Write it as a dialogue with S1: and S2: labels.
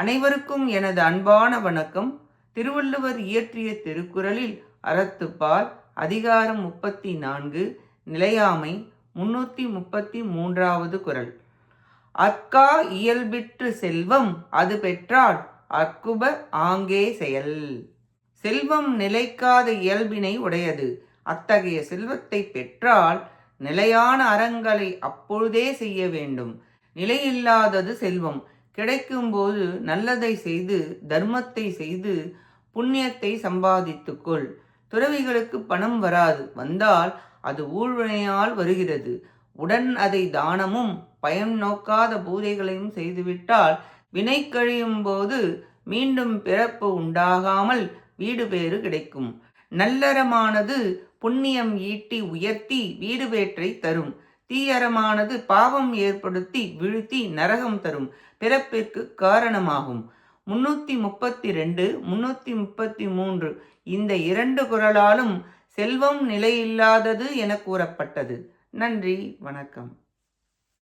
S1: அனைவருக்கும் எனது அன்பான வணக்கம். திருவள்ளுவர் இயற்றிய திருக்குறளில் அறத்துப்பால் அதிகாரம் 34 நிலையாமை 333வது குறள். அக்கா இயல்பிற்று செல்வம் அது பெற்றால் அற்குப ஆங்கே செயல். செல்வம் நிலைக்காத இயல்பினை உடையது. அத்தகைய செல்வத்தை பெற்றால் நிலையான அறங்களை அப்பொழுதே செய்ய வேண்டும். நிலையில்லாதது செல்வம். கிடைக்கும்போது நல்லதை செய்து தர்மத்தை செய்து புண்ணியத்தை சம்பாதித்துக்கொள். துறவிகளுக்கு பணம் வராது, வந்தால் அது ஊழ்வினையால் வருகிறது. உடன் அதை தானமும் பயன் நோக்காத பூஜைகளையும் செய்துவிட்டால் வினை கழியும் போது மீண்டும் பிறப்பு உண்டாகாமல் வீடு பேறு கிடைக்கும். நல்லறமானது புண்ணியம் ஈட்டி உயர்த்தி வீடு பேற்றை தரும். தீயறமானது பாவம் ஏற்படுத்தி வீழ்த்தி நரகம் தரும், பிறப்பிற்கு காரணமாகும். 332 333 இந்த 2 குறளாலும் செல்வம் நிலையில்லாதது என கூறப்பட்டது. நன்றி, வணக்கம்.